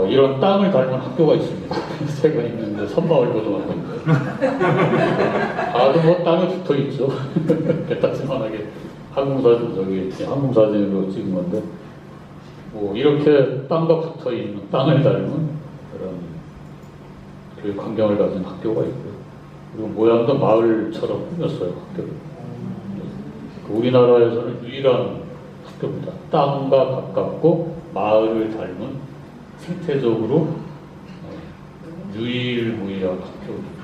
이런 땅을 닮은 학교가 있습니다. 제가 있는데 선마을고등학교인데 아주 뭐 땅에 붙어 있죠. 개딱지만하게 항공사진으로 찍은 건데 뭐 이렇게 땅과 붙어 있는 땅을 닮은 그런 교육 환경을 가진 학교가 있고요. 그리고 모양도 마을처럼 꾸몄어요. 학교를. 우리나라에서는 유일한 학교입니다. 땅과 가깝고 마을을 닮은 생태적으로 유일무이한 학교입니다.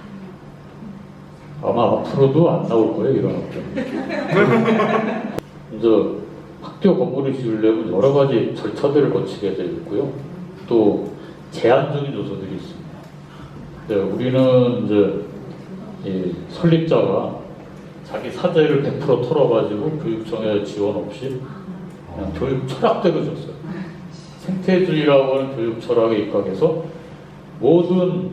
아마 앞으로도 안 나올 거예요, 이런 학교. 이제 학교 건물을 지으려면 여러 가지 절차들을 거치게 되어 있고요. 또 제한적인 요소들이 있습니다. 네, 우리는 이제 이 설립자가 자기 사재를 100% 털어가지고 교육청에 지원 없이 그냥 교육 철학대로 줬어요. 생태주의라고 하는 교육 철학에 입각해서 모든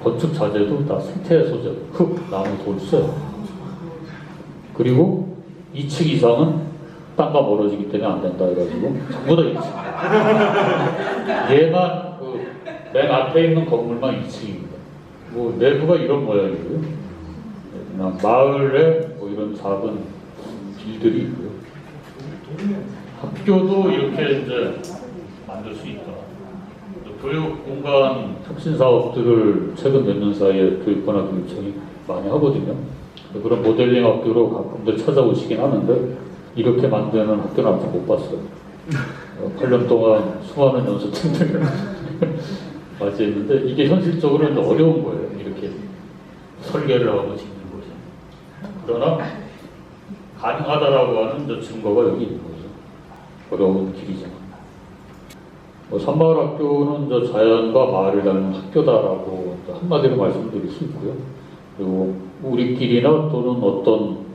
건축 자재도 다 생태 소재, 흙, 나무, 돌 써요. 그리고 2층 이상은 땅과 멀어지기 때문에 안 된다 해가지고 전부 다 2층. 얘만 맨 앞에 있는 건물만 2층입니다. 뭐 내부가 이런 모양이고요. 그냥 마을에 뭐 이런 작은 길들이 있고요. 학교도 이렇게 이제 만들 수 있다. 교육 공간 혁신 사업들을 최근 몇 년 사이에 교육부나 교육청이 많이 하거든요. 그런 모델링 학교로 가끔들 찾아오시긴 하는데 이렇게 만드는 학교는 아직 못 봤어요. 8년 동안 수많은 연수팀들을 맞이했는데 이게 현실적으로는 어려운 거예요. 이렇게 설계를 하고 짓는 것이. 그러나 가능하다라고 하는 증거가 여기 있는 거죠. 어려운 길이지만. 산마을학교는 자연과 마을을 닮은 학교다라고 한마디로 말씀드릴 수 있고요. 그리고 우리끼리나 또는 어떤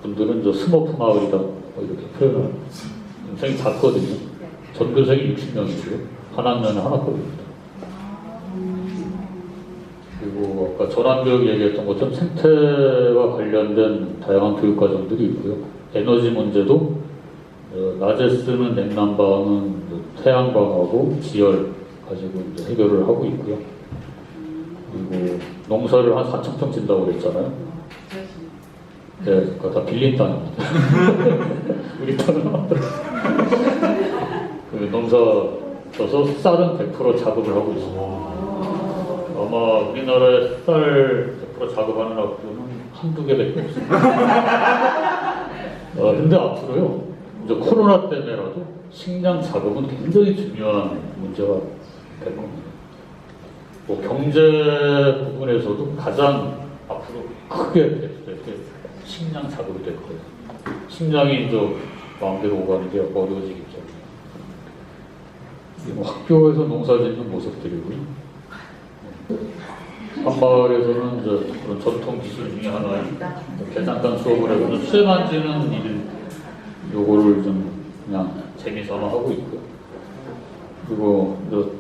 분들은 스머프 마을이다 이렇게 표현을 굉장히 작거든요. 전교생이 60명이고요. 한 학년에 하나급입니다. 그리고 아까 전환교육 얘기했던 것처럼 생태와 관련된 다양한 교육 과정들이 있고요. 에너지 문제도 낮에 쓰는 냉난방은 태양광하고 지열 가지고 이제 해결을 하고 있고요. 그리고 농사를 한 4,000평 짓는다고 그랬잖아요. 네, 그거 다 빌린 땅입니다. 우리 땅은 그 농사 져서 쌀은 100% 작업을 하고 있습니다. 아마 우리나라에 쌀 100% 작업하는 학교는 한두 개밖에 없습니다. 근데 앞으로요. 이제 코로나 때문에라도 식량 자금은 굉장히 중요한 문제가 될 겁니다. 뭐 경제 부분에서도 가장 앞으로 크게 될 게 식량 자금이 될 거예요. 식량이 이제 마음대로 오가는 게 어려워지겠죠. 뭐 학교에서 농사 짓는 모습들이고요. 한마을에서는 이제 그런 전통 기술 중에 하나인 계산단 수업을 해서 쇠 만지는 일 요거를 좀 그냥 재미삼아 하고 있고요. 그리고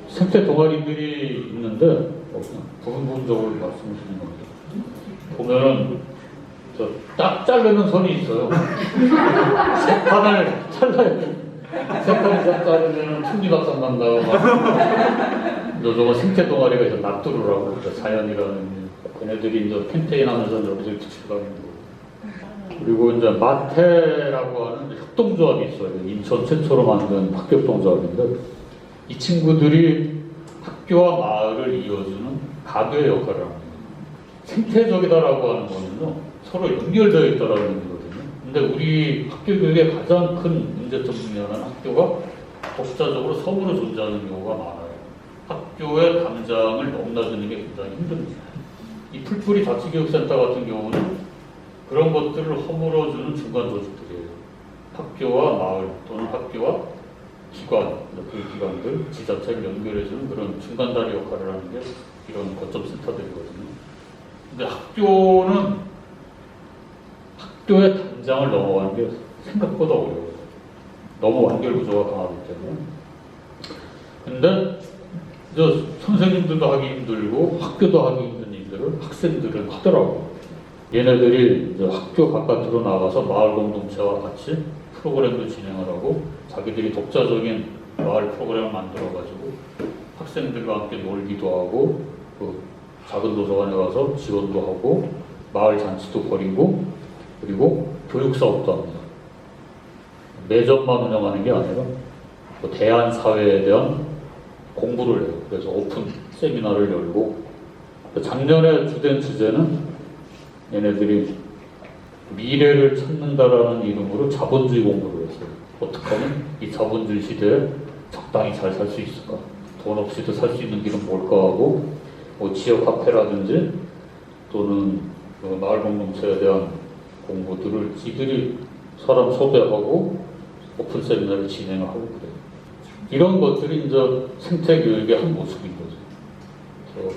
생태 동아리들이 있는데 그냥 부분적으로 말씀드리는 겁니다. 보면은 딱 자르는 선이 있어요. 세 판을 잘라야 돼. 세 판 이상 자르면 총리박상 난다고 막. 저거 생태 동아리가 있어 낙두루라고 자연이라는 그네들이 이제 캠페인하면서 여기저기 지출하는 거. 그리고 이제 마태라고 하는 협동조합이 있어요. 인천 최초로 만든 학교협동조합인데 이 친구들이 학교와 마을을 이어주는 가교의 역할을 합니다. 생태적이다라고 하는 거는요 서로 연결되어 있다라는 의미거든요. 근데 우리 학교 교육의 가장 큰 문제점 중에 하나는 학교가 독자적으로 섬으로 존재하는 경우가 많아요. 학교의 담장을 넘나드는 게 굉장히 힘듭니다. 이 풀뿌리 자치교육센터 같은 경우는 그런 것들을 허물어주는 중간 조직들이에요. 학교와 마을 또는 학교와 기관, 그 기관들, 지자체를 연결해주는 그런 중간다리 역할을 하는 게 이런 거점 센터들이거든요. 근데 학교의 담장을 넘어가는 게 생각보다 어려워요. 너무 완결 구조가 강하기 때문에. 근데 선생님들도 하기 힘들고 학교도 하기 힘든 일들을 학생들은 하더라고요. 얘네들이 이제 학교 바깥으로 나가서 마을 공동체와 같이 프로그램도 진행을 하고 자기들이 독자적인 마을 프로그램을 만들어가지고 학생들과 함께 놀기도 하고 그 작은 도서관에 가서 지원도 하고 마을 잔치도 벌이고 그리고 교육 사업도 합니다. 매점만 운영하는 게 아니라 뭐 대한 사회에 대한 공부를 해요. 그래서 오픈 세미나를 열고 작년에 주된 주제는 얘네들이 미래를 찾는다라는 이름으로 자본주의 공부를 했어요. 어떻게 하면 이 자본주의 시대에 적당히 잘 살 수 있을까? 돈 없이도 살 수 있는 길은 뭘까 하고 뭐 지역 카페라든지 또는 그 마을 공동체에 대한 공부들을 지들이 사람 섭외하고 오픈 세미나를 진행하고 그래요. 이런 것들이 이제 생태 교육의 한 모습인 거죠.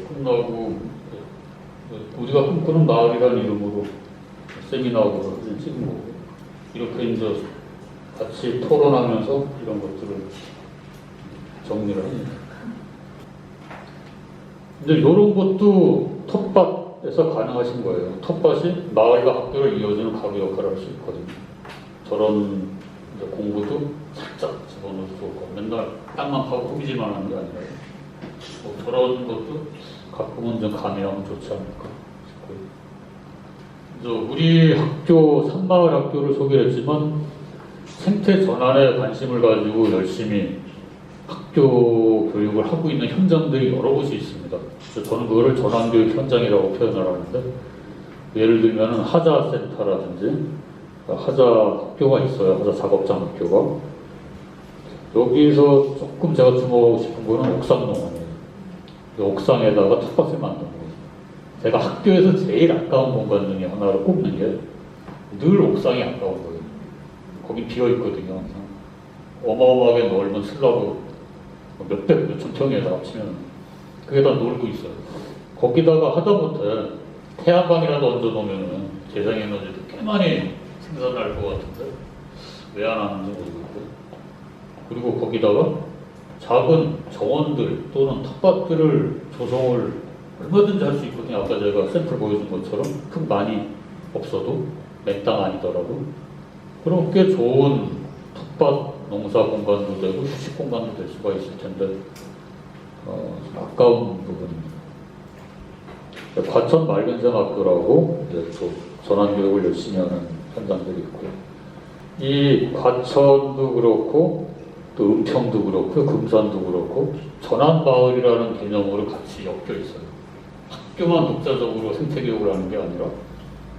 끝나고 우리가 꿈꾸는 마을이라는 이름으로 세미나를 찍은 거고 이렇게 이제 같이 토론하면서 이런 것들을 정리를 합니다. 근데 이런 것도 텃밭에서 가능하신 거예요. 텃밭이 마을과 학교를 이어주는 가구 역할을 할 수 있거든요. 저런 이제 공부도 살짝 집어넣을 수 있고 맨날 땅만 파고 꾸미지만 하는 게 아니라 뭐 저런 것도 가끔은 좀 가미하면 좋지 않을까 싶고요. 우리 학교, 산마을 학교를 소개했지만 생태 전환에 관심을 가지고 열심히 학교 교육을 하고 있는 현장들이 여러 곳이 있습니다. 저는 그거를 전환교육 현장이라고 표현을 하는데 예를 들면 하자센터라든지 하자 학교가 있어요. 하자 작업장 학교가. 여기서 조금 제가 주목하고 싶은 거는 옥상농원이에요. 옥상에다가 텃밭을 만드는 거예요. 제가 학교에서 제일 아까운 공간 중에 하나를 꼽는 게 늘 옥상이 아까운 거예요. 거기 비어있거든요. 항상. 어마어마하게 넓은 슬라브 몇백, 몇천 평에다 합치면 그게 다 놀고 있어요. 거기다가 하다못해 태양광이라도 얹어놓으면 재생에너지도 꽤 많이 생산할 것 같은데 왜 안 하는지 모르겠고 그리고 거기다가 작은 정원들 또는 텃밭들을 조성을 얼마든지 할 수 있거든요. 아까 제가 샘플 보여준 것처럼 큰 많이 없어도 맨땅 아니더라도 그럼 꽤 좋은 텃밭 농사 공간도 되고 휴식 공간도 될 수가 있을 텐데 아까운 부분입니다. 과천 맑은샘 학교라고 이제 또 전환 교육을 열심히 하는 현장들이 있고요. 이 과천도 그렇고 또 은평도 그렇고 금산도 그렇고 전환 마을이라는 개념으로 같이 엮여 있어요. 학교만 독자적으로 생태 교육을 하는 게 아니라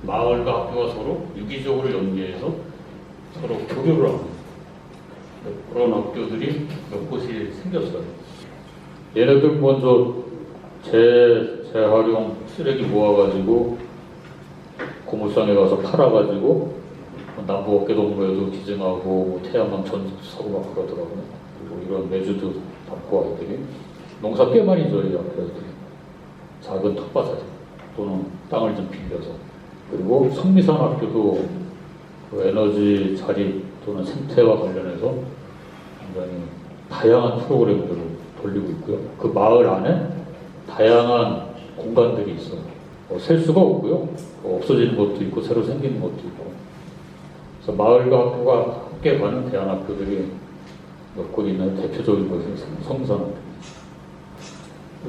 마을과 학교가 서로 유기적으로 연계해서 서로 교류를 합니다. 그런 학교들이 몇 곳이 생겼어요. 얘네들 먼저 재활용 쓰레기 모아가지고 고물상에 가서 팔아가지고 남부어깨동무에도 기증하고 뭐 태양광 전지도 사고 막 그러더라고요. 그리고 이런 매주도 받고 아이들이 농사 꽤 많이 져요. 이 학교들이 작은 텃밭에 또는 땅을 좀 빌려서 그리고 성미산 학교도 그 에너지 자립 또는 생태와 관련해서 굉장히 다양한 프로그램들을 돌리고 있고요. 그 마을 안에 다양한 공간들이 있어요. 셀 수가 없고요. 없어지는 것도 있고 새로 생기는 것도 있고. 그래서 마을과 학교가 함께 가는 대안학교들이 몇 곳 있는 대표적인 것은 성산학교.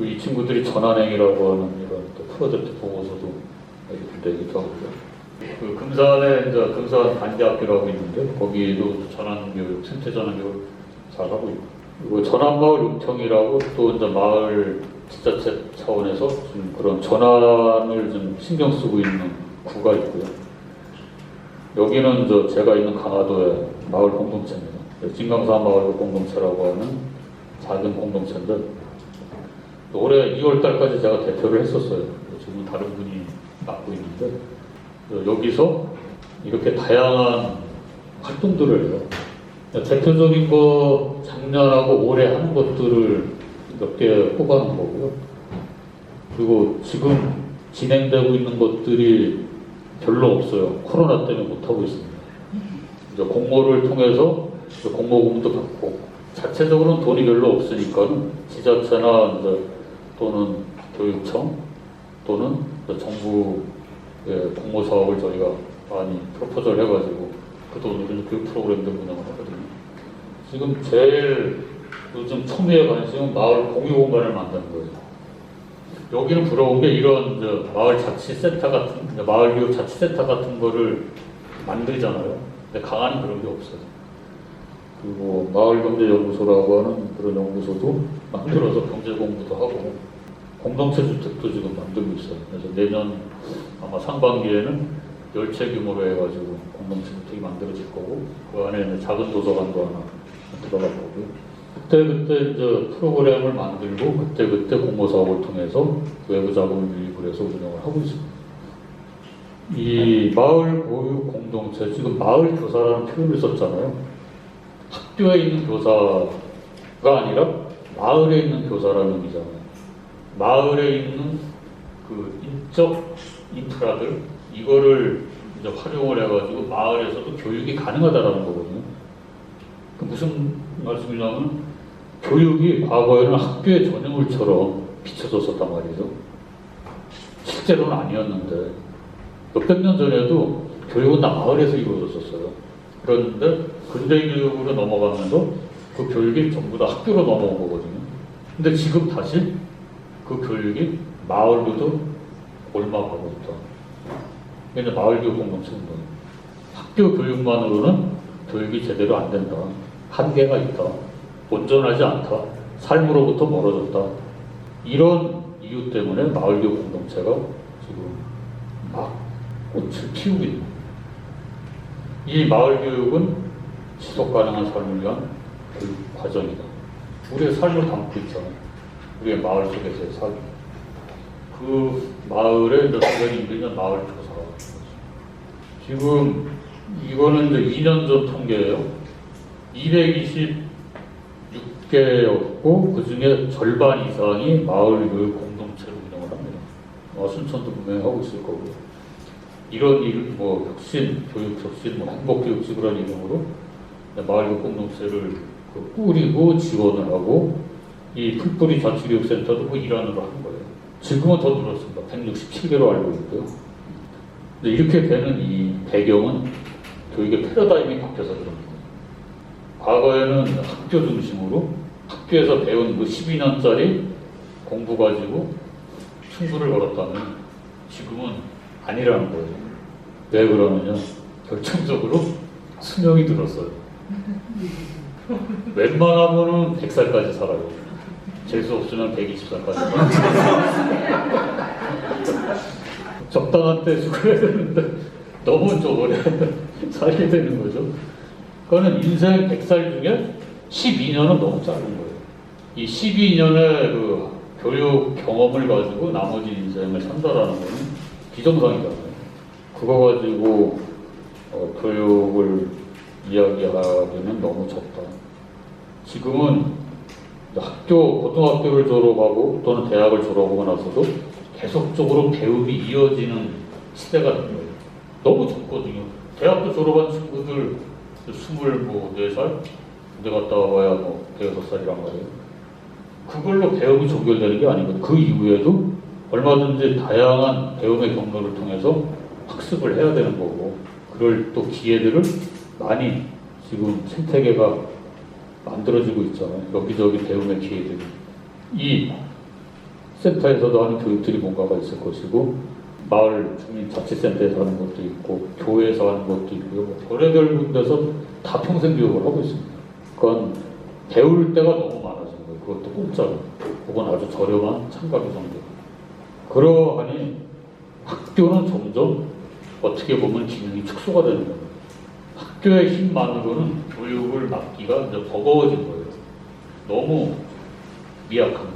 이 친구들이 전환행이라고 하는 이런 또 프로젝트 보고서도 내기도 하고요. 그 금산에 이제 금산 단기학교라고 있는데 거기도 전환교육, 생태 전환교육 잘 하고 있고 그리고 전환마을 은평이라고 또 이제 마을 지자체 차원에서 좀 그런 전환을 좀 신경 쓰고 있는 구가 있고요. 여기는 제가 있는 강화도의 마을 공동체입니다. 진강산 마을 공동체라고 하는 작은 공동체인데 올해 2월달까지 제가 대표를 했었어요. 지금 다른 분이 맡고 있는데 여기서 이렇게 다양한 활동들을 해요. 대표적인 거 작년하고 올해 하는 것들을 몇 개 꼽아놓은 거고요. 그리고 지금 진행되고 있는 것들이 별로 없어요. 코로나 때문에 못하고 있습니다. 이제 공모를 통해서 공모금도 받고 자체적으로는 돈이 별로 없으니까 지자체나 이제 또는 교육청 또는 정부의 공모 사업을 저희가 많이 프로포즈를 해가지고 그 돈으로 교육 프로그램들 운영을 하거든요. 지금 제일 요즘 첨예에 관심은 마을 공유 공간을 만드는 거예요. 여기는 부러운 게 이런 마을 자치센터 같은, 마을 교육 자치센터 같은 거를 만들잖아요. 근데 강화는 그런 게 없어요. 그리고 마을경제연구소라고 하는 그런 연구소도 만들어서 경제 공부도 하고 공동체 주택도 지금 만들고 있어요. 그래서 내년 아마 상반기에는 10채 규모로 해가지고 공동체 주택이 만들어질 거고 그 안에 작은 도서관도 하나 들어갈 거고요. 그때 이제 프로그램을 만들고 그때 공모 사업을 통해서 외부 자금을 유입을 해서 운영을 하고 있습니다. 이 마을 교육 공동체, 지금 마을 교사라는 표현을 썼잖아요. 학교에 있는 교사가 아니라 마을에 있는 교사라는 의미잖아요. 마을에 있는 그 인적 인프라들, 이거를 이제 활용을 해가지고 마을에서도 교육이 가능하다라는 거거든요. 그 무슨 말씀이냐면 교육이 과거에는 학교의 전유물처럼 비춰졌었단 말이죠. 실제로는 아니었는데 몇백 년 전에도 교육은 다 마을에서 이루어졌었어요. 그런데 근대 교육으로 넘어가면서 그 교육이 전부 다 학교로 넘어온 거거든요. 근데 지금 다시 그 교육이 마을로도 올라가고 있다. 이게 마을 교육 공동체 운동. 학교 교육만으로는 교육이 제대로 안 된다. 한계가 있다. 온전하지 않다. 삶으로부터 멀어졌다. 이런 이유 때문에 마을 교육 공동체가 지금 막 꽃을 피우고 있는 거예요. 이 마을 교육은 지속 가능한 삶을 위한 교육 과정이다. 우리의 삶을 담고 있잖아요. 우리의 마을 속에서의 삶. 그 마을의 선생님들이 마을 교사가 지금 이거는 이제 2년 전 통계예요. 226개였고 그 중에 절반 이상이 마을 교육 공동체로 운영을 합니다. 순천도 분명히 하고 있을 거고요. 이런 일, 혁신, 교육 혁신, 행복교육 지구라는 이름으로 마을 교육 공동체를 꾸리고 지원을 하고 이 풀뿌리 자치교육센터도 그 일환으로 하는 거예요. 지금은 더 늘었습니다. 167개로 알고 있고요. 근데 이렇게 되는 이 배경은 교육의 패러다임이 바뀌어서 그런 거예요. 과거에는 학교 중심으로 학교에서 배운 그 12년짜리 공부 가지고 승부를 걸었다면 지금은 아니라는 거예요. 왜 그러느냐? 결정적으로 수명이 들었어요. 웬만하면은 100살까지 살아요. 재수 없으면 120살까지 살아요. 적당한 때 죽어야 되는데 너무 좀 오래 살게 되는 거죠. 그거는 인생 100살 중에 12년은 너무 짧은 거예요. 이 12년의 그 교육 경험을 가지고 나머지 인생을 산다라는 거는 비정상이잖아요. 그거 가지고 교육을 이야기하기는 너무 적다. 지금은 고등학교를 졸업하고 또는 대학을 졸업하고 나서도 계속적으로 배움이 이어지는 시대가 된 거예요. 너무 적거든요. 대학교 졸업한 친구들 24살? 군대 갔다 와야 대여섯 살이란 말이에요. 그걸로 배움이 종결되는 게 아니거든요. 그 이후에도 얼마든지 다양한 배움의 경로를 통해서 학습을 해야 되는 거고, 그럴 또 기회들을 많이 지금 생태계가 만들어지고 있잖아요. 여기저기 배움의 기회들이. 이 센터에서도 하는 교육들이 뭔가가 있을 것이고, 마을 주민자치센터에서 하는 것도 있고, 교회에서 하는 것도 있고요. 별의별 군데서 다 평생 교육을 하고 있습니다. 그건 배울 때가 너무 많아진 거예요. 그것도 공짜로. 그건 아주 저렴한 참가비 정도. 그러하니 학교는 점점 어떻게 보면 기능이 축소가 되는 겁니다. 학교의 힘만으로는 교육을 맡기가 이제 버거워진 거예요. 너무 미약한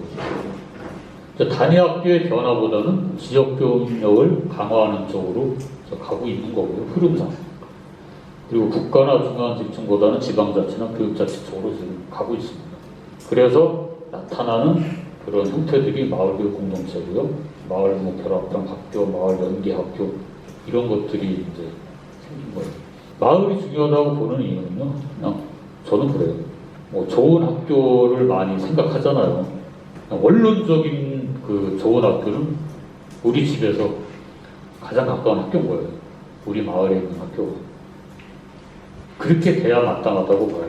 거죠. 단위 학교의 변화보다는 지역 교육력을 강화하는 쪽으로 가고 있는 거고요. 흐름상. 그리고 국가나 중앙 집중보다는 지방자치나 교육자치 쪽으로 지금 가고 있습니다. 그래서 나타나는 그런 형태들이 마을교육 공동체고요. 마을 결합형 학교, 마을 연계 학교 이런 것들이 이제 생긴 거예요. 마을이 중요하다고 보는 이유는요. 그냥 저는 그래요. 좋은 학교를 많이 생각하잖아요. 원론적인 그 좋은 학교는 우리 집에서 가장 가까운 학교인 거예요. 우리 마을에 있는 학교가. 그렇게 돼야 마땅하다고 봐요.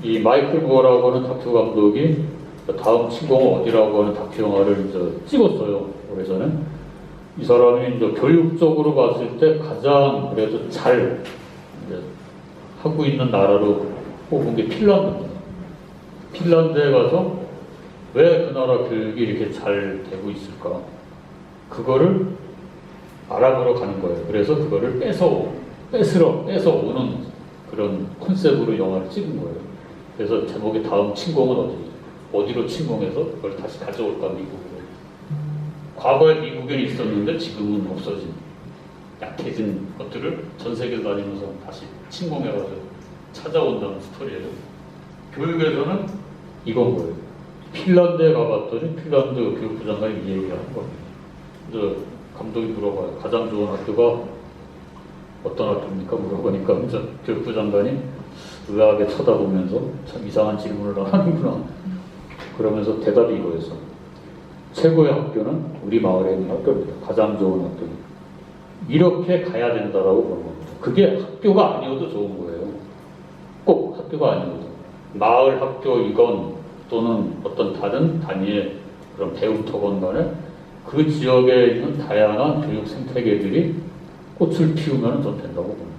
이 마이클 무어라고 하는 다큐 감독이 다음 침공은 어디라고 하는 다큐 영화를 이제 찍었어요. 오래전에. 이 사람이 이제 교육적으로 봤을 때 가장 그래도 잘 이제 하고 있는 나라로 뽑은 게 핀란드입니다. 핀란드에 가서 왜 그 나라 교육이 이렇게 잘 되고 있을까? 그거를 알아보러 가는 거예요. 그래서 그거를 뺏어오는 그런 컨셉으로 영화를 찍은 거예요. 그래서 제목이 다음 침공은 어디로 침공해서 그걸 다시 가져올까 미국으로. 과거에 미국에 있었는데 지금은 없어진 약해진 것들을 전 세계를 다니면서 다시 침공해가지고 찾아온다는 스토리예요. 교육에서는 이건 거예요. 핀란드에 가봤더니 핀란드 교육부 장관이 이 얘기를 하는 겁니다. 이제 감독이 물어봐요. 가장 좋은 학교가 어떤 학교입니까? 물어보니까 이제 교육부 장관이 의아하게 쳐다보면서 참 이상한 질문을 하는구나. 그러면서 대답이 이거였어. 최고의 학교는 우리 마을에 있는 학교입니다. 가장 좋은 학교는. 이렇게 가야 된다라고 그런 겁니다. 그게 학교가 아니어도 좋은 거예요. 꼭 학교가 아니어도. 마을 학교이건 또는 어떤 다른 단위의 그런 배움터건 간에 그 지역에 있는 다양한 교육 생태계들이 꽃을 피우면 좀 된다고 봅니다.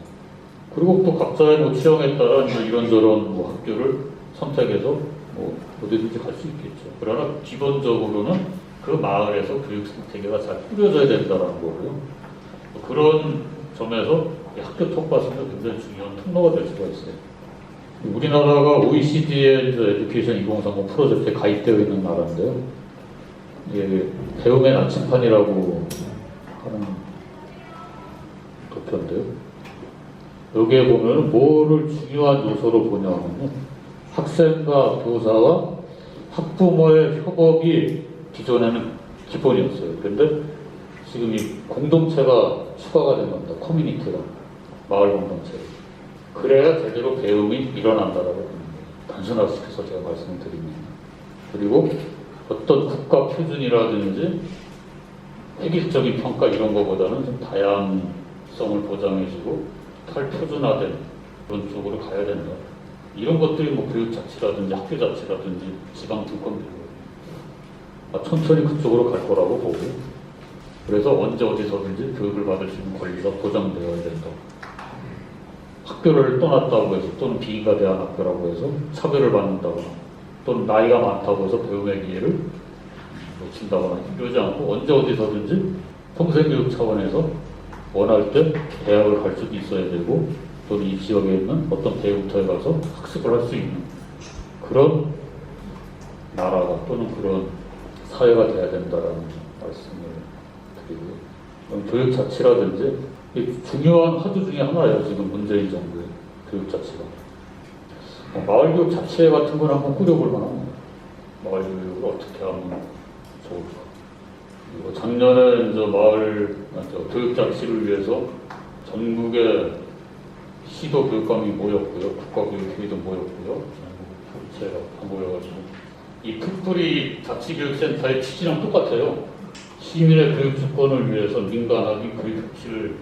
그리고 또 각자의 뭐 취향에 따라 이런저런 뭐 학교를 선택해서 뭐 어디든지 갈 수 있겠죠. 그러나 기본적으로는 그 마을에서 교육 생태계가 잘 꾸려져야 된다는 거고요. 그런 점에서 이 학교 톡밭은 굉장히 중요한 통로가 될 수가 있어요. 우리나라가 OECD의 에듀케이션 2030 프로젝트에 가입되어 있는 나라인데요. 이게 배움의 나침판이라고 하는 도표인데요. 여기에 보면 뭐를 중요한 요소로 보냐면요. 학생과 교사와 학부모의 협업이 기존에는 기본이었어요. 그런데 지금 이 공동체가 추가가 된 겁니다. 커뮤니티가. 마을 공동체. 그래야 제대로 배움이 일어난다라고 봅니다. 단순화시켜서 제가 말씀을 드립니다. 그리고 어떤 국가 표준이라든지 획일적인 평가 이런 것보다는 좀 다양성을 보장해주고 탈표준화된 그런 쪽으로 가야 된다. 이런 것들이 뭐 교육 자치라든지 학교 자치라든지 지방 등권들고 천천히 그쪽으로 갈 거라고 보고 그래서 언제 어디서든지 교육을 받을 수 있는 권리가 보장되어야 된다. 학교를 떠났다고 해서 또는 비인가 대한 학교라고 해서 차별을 받는다거나 또는 나이가 많다고 해서 배움의 기회를 놓친다거나 이러지 않고 언제 어디서든지 평생교육 차원에서 원할 때 대학을 갈 수도 있어야 되고 또는 이 지역에 있는 어떤 배움터에 가서 학습을 할 수 있는 그런 나라가 또는 그런 사회가 돼야 된다는 말씀을 드리고요. 교육 자치라든지 중요한 화두 중에 하나예요. 지금 문재인 정부의 교육 자치가. 마을 교육 자체 같은 건 한번 꾸려볼 만합니다. 마을 교육을 어떻게 하면 좋을까. 그리고 작년에 이제 마을 교육 자치를 위해서 전국의 시도 교육감이 모였고요. 국가교육회의도 모였고요. 전체가 다 모여가지고 이 풋뿌리 자치교육센터의 취지랑 똑같아요. 시민의 교육 주권을 위해서 민간하게 교육 협치를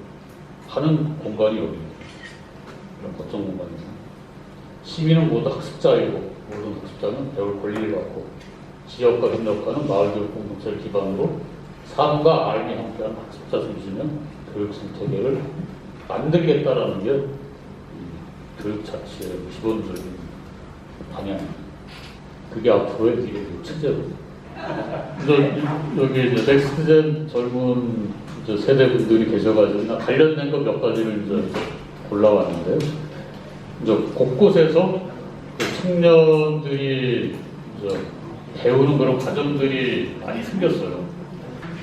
하는 공간이 여기입니다. 이런 거점 공간입니다. 시민은 모두 학습자이고 모든 학습자는 배울 권리를 갖고 지역과 협력하는 마을교육 공동체를 기반으로 삶과 알미 함께하는 학습자 중심의 교육 생태계를 만들겠다라는 게 교육 자체의 기본적인 방향입니다. 그게 앞으로의 미래 교육 체제입니다. 여기 이제 넥스트젠 젊은 세대분들이 계셔가지고 관련된 거 몇 가지를 이제 골라왔는데요. 이제 곳곳에서 청년들이 이제 배우는 그런 과정들이 많이 생겼어요.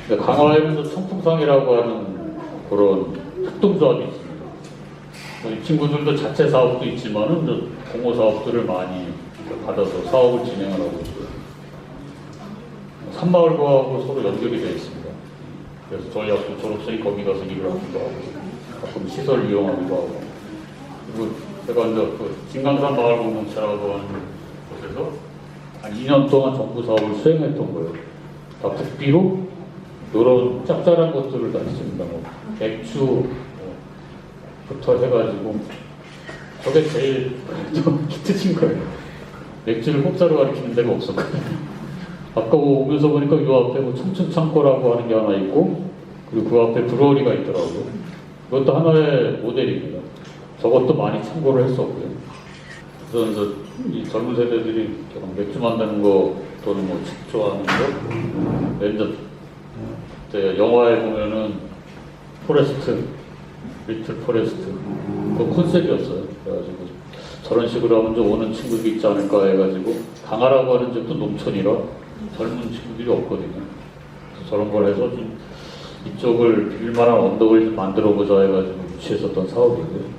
강화에는 청풍상이라고 하는 그런 협동조합이 있습니다. 이 친구들도 자체 사업도 있지만은 공모 사업들을 많이 받아서 사업을 진행을 하고 있고요. 산마을과하고 서로 연결이 되어 있습니다. 그래서 저희 학교 졸업생이 거기 가서 일을 하기도 하고 가끔 시설 이용하기도 하고 그리고 제가 이제 그 진강산 마을 공동체라고 하는 곳에서 한 2년 동안 정부 사업을 수행했던 거예요. 다 국비로 이런 짭짤한 것들을 다 했습니다. 뭐 맥주부터 해가지고 저게 제일 히트친 거예요. 맥주를 흡사로 가리키는 데가 없었거든요. 아까 오면서 보니까 이 앞에 뭐 청춘창고라고 하는 게 하나 있고, 그리고 그 앞에 브루어리가 있더라고요. 이것도 하나의 모델입니다. 저것도 많이 참고를 했었고요. 그래서 이제 이 젊은 세대들이 맥주 만드는 거 또는 뭐 직조하는 거, 랜드 영화에 보면은 포레스트, 리틀 포레스트 그 컨셉이었어요. 그래가지고 저런 식으로 하면 좀 오는 친구들이 있지 않을까 해가지고 강화라고 하는 집도 농촌이라 젊은 친구들이 없거든요. 그래서 저런 걸 해서 좀 이쪽을 빌만한 언덕을 좀 만들어보자 해가지고 유치했었던 사업이고요.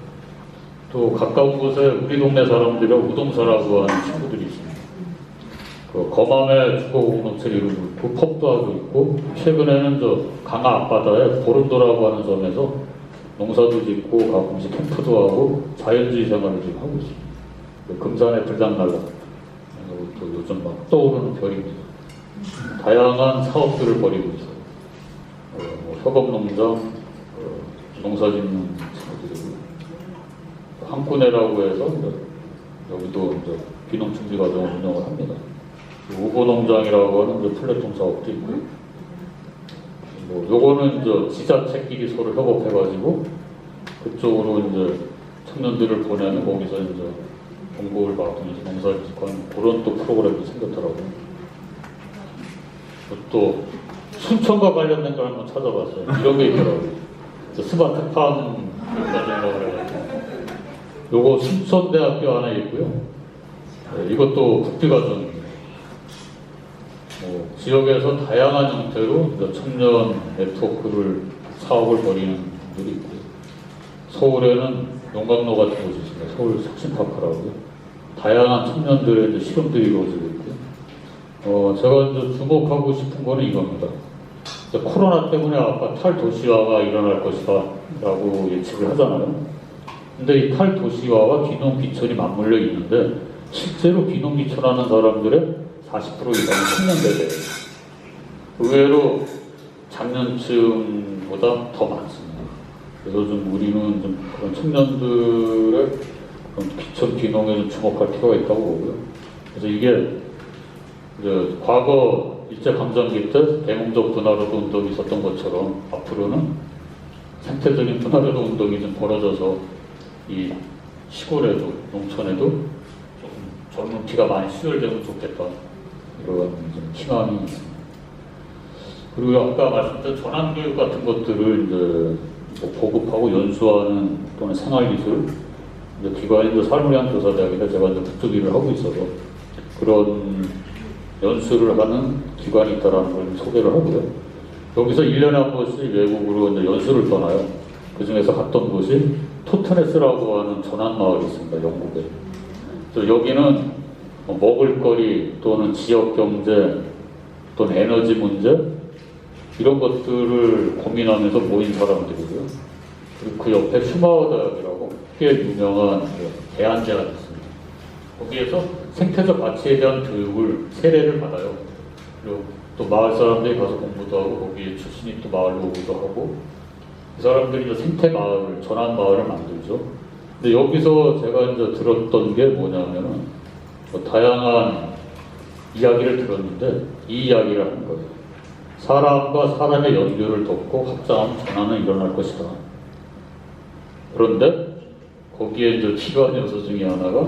또 가까운 곳에 우리 동네 사람들이랑 우동사라고 하는 친구들이 있습니다. 그 거맘에 주거공동체를 이루고 있고 펍도 하고 있고, 최근에는 저 강화 앞바다에 보름도라고 하는 섬에서 농사도 짓고 가끔씩 캠프도 하고 자연주의 생활을 지금 하고 있습니다. 금산의 불장날라, 또 요즘 막 떠오르는 별입니다. 다양한 사업들을 벌이고 있어요. 뭐 협업농장, 농사짓는 친구들이고, 한꾼회라고 해서 여기도 이제 비농충지 과정을 운영을 합니다. 우보농장이라고 하는 이제 플랫폼 사업도 있고요. 뭐 요거는 이제 지자체끼리 서로 협업해가지고 그쪽으로 이제 청년들을 보내는, 거기서 이제 공고를 받으면서 농사짓고 하는 그런 또 프로그램도 생겼더라고요. 또 순천과 관련된 걸 한번 찾아봤어요. 이런 게 있더라고요. 스마트 팜 과정이라고 그래가지고 요거 순천대학교 안에 있고요. 네, 이것도 국비과정입니다. 지역에서 다양한 형태로 청년 네트워크를 사업을 벌이는 분들이 있고요. 서울에는 용광로 같은 곳이 있습니다. 서울 혁신파크라고요. 다양한 청년들의 이제 실험들이 이루어지고 있고요. 제가 이제 주목하고 싶은 거는 이겁니다. 코로나 때문에 아까 탈도시화가 일어날 것이다 라고 예측을 하잖아요. 근데 이 탈도시화와 귀농귀촌이 맞물려 있는데, 실제로 귀농귀촌하는 사람들의 40% 이상은 청년들이에요. 의외로 작년쯤보다 더 많습니다. 그래서 좀 우리는 좀 그런 청년들의 그런 귀촌 귀농에 좀 주목할 필요가 있다고 보고요. 그래서 이게 이제 과거 일제강점기 때 대몽적 분화로도 운동이 있었던 것처럼 앞으로는 생태적인 분화로도 운동이 좀 벌어져서 이 시골에도 농촌에도 좀 젊은 피가 많이 수혈되면 좋겠다, 이런 좀 희망이 있습니다. 그리고 아까 말씀드린 전환교육 같은 것들을 이제 뭐 보급하고 연수하는 또는 생활기술 이제 기관인 삶을 위한 교사대학인데, 제가 이제 그쪽 일을 하고 있어서 그런 연수를 하는 기관이 있다라는 걸 소개를 하고요. 여기서 1년에 한 번씩 외국으로 이제 연수를 떠나요. 그 중에서 갔던 곳이 토트네스라고 하는 전환마을이 있습니다. 영국에. 여기는 먹을거리 또는 지역경제 또는 에너지 문제 이런 것들을 고민하면서 모인 사람들이고요. 그리고 그 옆에 슈마워 대학이라고 꽤 유명한 대안대가 있습니다. 거기에서 생태적 가치에 대한 교육을 세례를 받아요. 그리고 또 마을 사람들이 가서 공부도 하고, 거기에 출신이 또 마을로 오기도 하고, 그 사람들이 이제 생태 마을, 전환 마을을 만들죠. 근데 여기서 제가 이제 들었던 게 뭐냐면은 다양한 이야기를 들었는데, 이 이야기를 하는 거예요. 사람과 사람의 연결을 돕고 확장하면 전환은 일어날 것이다. 그런데 거기에 이제 필요한 요소 중에 하나가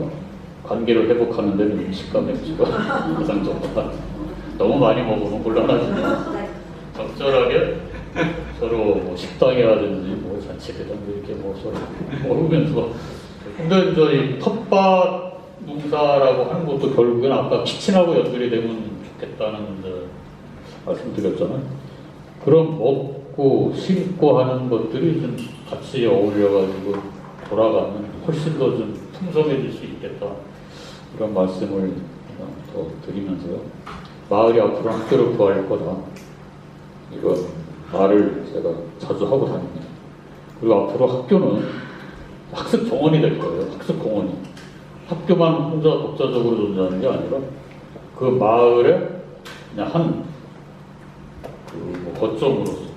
관계를 회복하는 데는 음식과 맥주가 가장 좋다. 너무 많이 먹으면 곤란하지만 적절하게 서로 뭐 식당이라든지 뭐 잔치회장도 이렇게 뭐 서로 먹으면서. 근데 이제 이 텃밭 농사라고 하는 것도 결국엔 아까 키친하고 연결이 되면 좋겠다는 말씀드렸잖아요. 그럼 먹고 심고 하는 것들이 좀 같이 어울려가지고 돌아가면 훨씬 더 좀 풍성해질 수 있겠다, 이런 말씀을 더 드리면서요. 마을이 앞으로 학교를 구할 거다, 이런 말을 제가 자주 하고 다닙니다. 그리고 앞으로 학교는 학습 정원이 될 거예요. 학습 공원이. 학교만 혼자 독자적으로 존재하는 게 아니라 그 마을에 그냥 한 거점으로서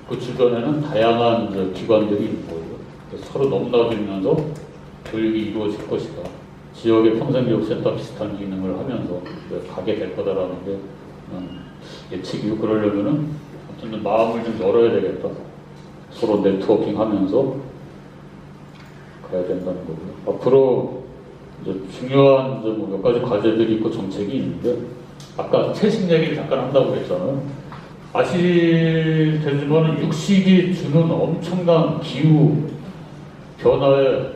그 주변에는 다양한 기관들이 있는 거예요. 서로 넘나들면서 교육이 이루어질 것이다, 지역의 평생교육센터 비슷한 기능을 하면서 가게 될 거다라는 게 예측이고, 그러려면은 어떤 마음을 좀 열어야 되겠다. 서로 네트워킹 하면서 가야 된다는 거고요. 앞으로 이제 중요한 몇 가지 과제들이 있고 정책이 있는데, 아까 채식 얘기를 잠깐 한다고 했잖아요. 아실 테지만 육식이 주는 엄청난 기후 변화의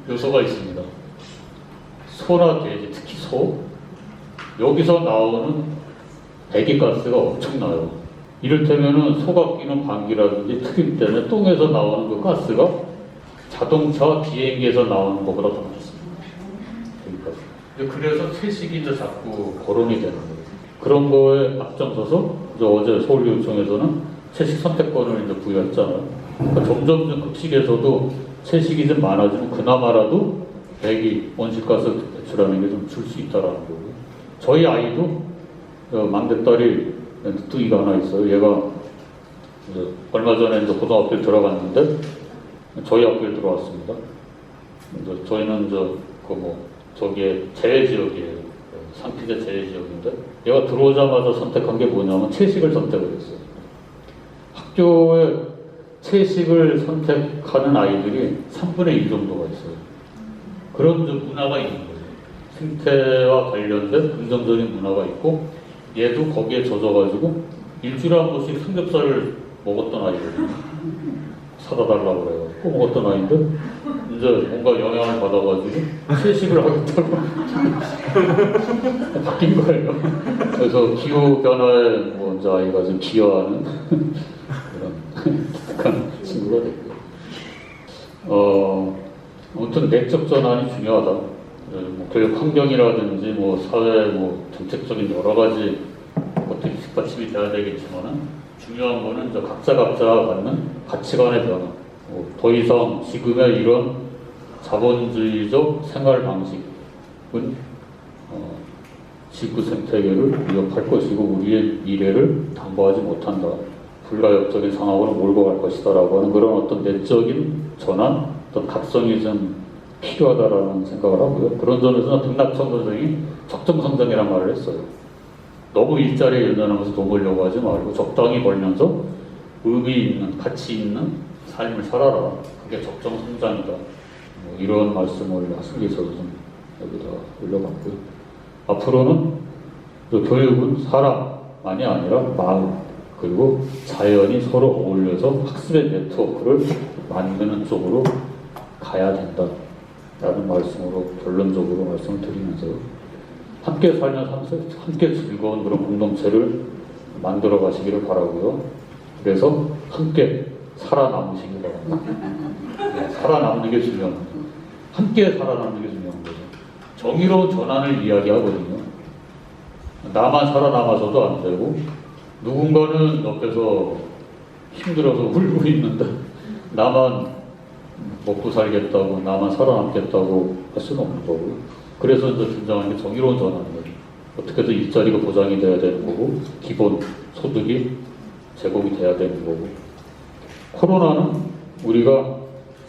요소가 있습니다. 소나 돼지, 특히 소, 여기서 나오는 배기가스가 엄청나요. 이를테면은 소가 끼는 방귀라든지 특임 때문에 똥에서 나오는 그 가스가 자동차, 비행기에서 나오는 것보다 더 많습니다. 배기가스. 그래서 채식이 이제 자꾸 거론이 되는 거예요. 그런 거에 앞장서서 어제 서울교육청에서는 채식 선택권을 이제 부여했잖아요. 그러니까 점점 급식에서도 채식이 좀 많아지면 그나마라도 배기, 온실가스 배출하는 게 좀 줄 수 있다라는 거고요. 저희 아이도 막내딸이 늦둥이가 하나 있어요. 얘가 이제 얼마 전에 이제 고등학교에 들어갔는데 저희 학교에 들어왔습니다. 이제 저희는 저기에 재래지역이에요. 상피대 재래지역인데 얘가 들어오자마자 선택한 게 뭐냐면 채식을 선택을 했어요. 학교에 채식을 선택하는 아이들이 3분의 1 정도가 있어요. 그런 문화가 있는 거예요. 생태와 관련된 긍정적인 문화가 있고, 얘도 거기에 젖어가지고 일주일에 한 번씩 삼겹살을 먹었던 아이거든요. 사다 달라고 그래요. 꼭 먹었던 아이인데 이제 뭔가 영향을 받아가지고 채식을 하겠다고 바뀐 거예요. 그래서 기후 변화에 이제 아이가 좀 기여하는 그런 독특한 친구가 됐고요. 아무튼 내적 전환이 중요하다. 교육 환경이라든지 사회 정책적인 여러 가지 것들이 뒷받침이 돼야 되겠지만은 중요한 거는 각자가 갖는 가치관의 변화. 더 이상 지금의 이런 자본주의적 생활 방식은 지구 생태계를 위협할 것이고 우리의 미래를 담보하지 못한다. 불가역적인 상황으로 몰고 갈 것이다라고 하는 그런 어떤 내적인 전환, 어떤 각성이 좀 필요하다라는 생각을 하고요. 그런 점에서는 백낙천 선생이 적정성장이라는 말을 했어요. 너무 일자리에 연연하면서 돈 벌려고 하지 말고 적당히 벌면서 의미 있는, 가치 있는 삶을 살아라. 그게 적정성장이다. 이런 말씀을 하기 위해서 좀 여기다 올려봤고요. 앞으로는 교육은 사람만이 아니라 마음, 그리고 자연이 서로 어울려서 학습의 네트워크를 만드는 쪽으로 가야 된다. 라는 말씀으로 결론적으로 말씀을 드리면서 함께 살면서 함께 즐거운 그런 공동체를 만들어 가시기를 바라고요. 그래서 함께 살아남으시기 바랍니다. 네, 살아남는 게 중요합니다. 함께 살아남는 게 중요한 거죠. 정의로운 전환을 이야기하거든요. 나만 살아남아서도 안 되고 누군가는 옆에서 힘들어서 울고 있는데 나만 먹고 살겠다고, 나만 살아남겠다고 할 수는 없는 거고요. 그래서 이제 등장하는 게 정의로운 전환이거든요. 어떻게든 일자리가 보장이 돼야 되는 거고, 기본 소득이 제공이 돼야 되는 거고. 코로나는 우리가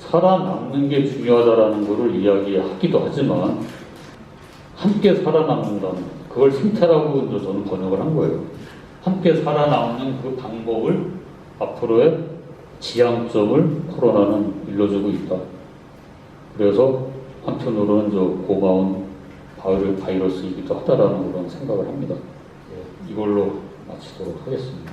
살아남는 게 중요하다라는 것을 이야기하기도 하지만, 함께 살아남는다는, 그걸 생태라고 이제 저는 번역을 한 거예요. 함께 살아남는 그 방법을 앞으로의 지향점을 코로나는 일러주고 있다. 그래서 한편으로는 고마운 바이러스이기도 하다라는 그런 생각을 합니다. 이걸로 마치도록 하겠습니다.